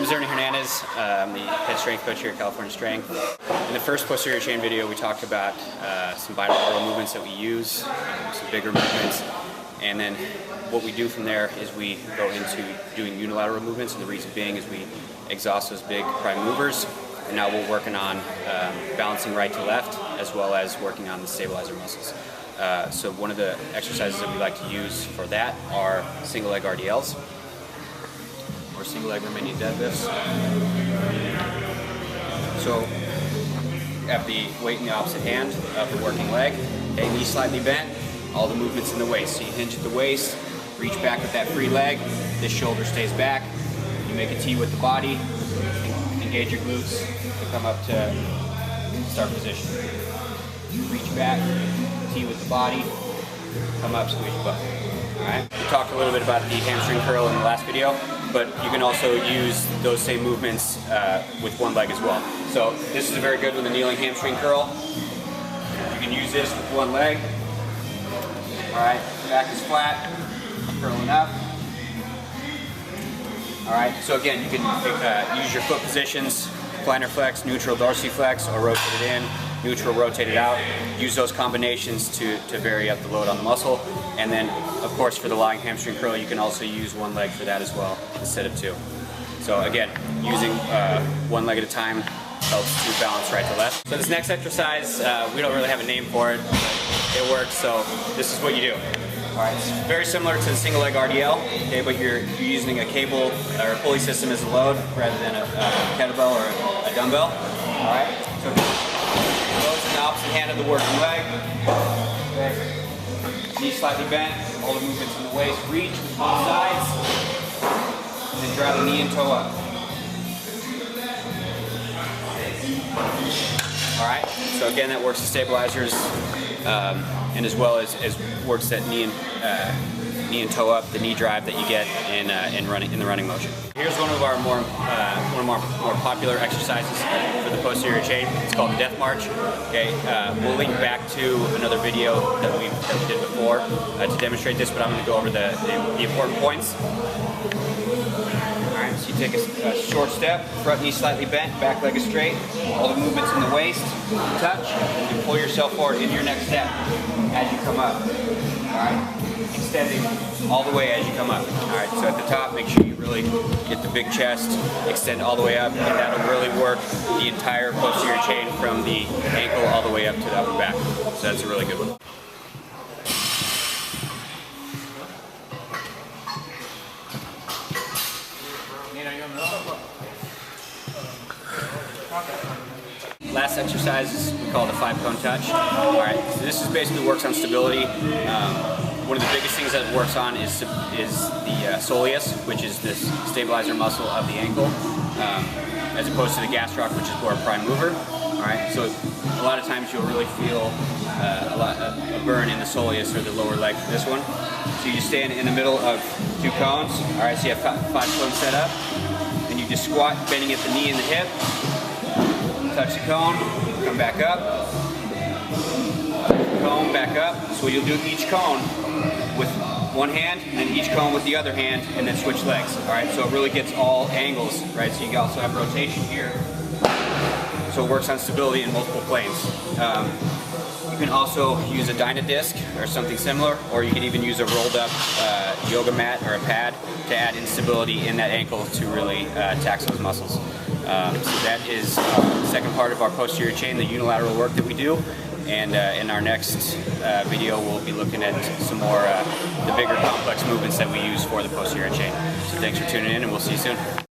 is Ernie Hernandez. I'm the head strength coach here at California Strength. In the first posterior chain video, we talked about some bilateral movements that we use, some bigger movements, and then what we do from there is we go into doing unilateral movements, and the reason being is we exhaust those big prime movers, and now we're working on balancing right to left, as well as working on the stabilizer muscles. So one of the exercises that we like to use for that are single leg RDLs, or single-leg Romanian Deadlifts. So you have the weight in the opposite hand of the working leg, okay, knee slightly bent, all the movements in the waist. So you hinge at the waist, reach back with that free leg, this shoulder stays back, you make a T with the body, engage your glutes to come up to start position. Reach back, T with the body, come up, squeeze your butt. Alright, we talked a little bit about the hamstring curl in the last video, but you can also use those same movements with one leg as well. So this is a very good one, the kneeling hamstring curl. You can use this with one leg. Alright, back is flat, curling up. Alright, so again, you can use your foot positions, plantar flex, neutral dorsiflex, or rotate it in, neutral, rotate it out. Use those combinations to vary up the load on the muscle. And then, of course, for the lying hamstring curl, you can also use one leg for that as well, instead of two. So again, using one leg at a time helps to balance right to left. So this next exercise, we don't really have a name for it, but it works, so this is what you do. Alright, it's very similar to the single leg RDL, okay, but you're using a cable or a pulley system as a load rather than a kettlebell or a dumbbell. Alright, so loads in the opposite hand of the working leg. Okay. Knee slightly bent, all the movements in the waist, reach with both sides, and then drive the knee and toe up. Alright, so again that works the stabilizers, and as well as works that knee and toe up, the knee drive that you get in the running motion. Here's one of our more popular exercises for the posterior chain. It's called the Death March. Okay, we'll link back to another video that we did before to demonstrate this, but I'm going to go over the important points. Alright, so you take a short step, front knee slightly bent, back leg is straight, all the movements in the waist, touch, and you pull yourself forward into your next step as you come up. Alright, extending all the way as you come up. Alright, so at the top, make sure you really get the big chest, extend all the way up, and that'll really work the entire posterior chain from the ankle all the way up to the upper back. So that's a really good one. Last exercise is we call the 5-cone touch. Alright, so this is basically works on stability. One of the biggest things that it works on is the soleus, which is this stabilizer muscle of the ankle, as opposed to the gastroc, which is more a prime mover. Alright, so a lot of times you'll really feel a burn in the soleus or the lower leg for this one. So you stand in the middle of 2 cones. Alright, so you have 5 cones set up, and you just squat, bending at the knee and the hip. Touch the cone, come back up, cone, back up. So you'll do each cone with one hand, and then each cone with the other hand, and then switch legs. Alright, so it really gets all angles, right? So you also have rotation here. So it works on stability in multiple planes. You can also use a dyna disc or something similar, or you can even use a rolled up yoga mat or a pad to add instability in that ankle to really tax those muscles. So that is the second part of our posterior chain, the unilateral work that we do. And in our next video, we'll be looking at some more the bigger complex movements that we use for the posterior chain. So thanks for tuning in, and we'll see you soon.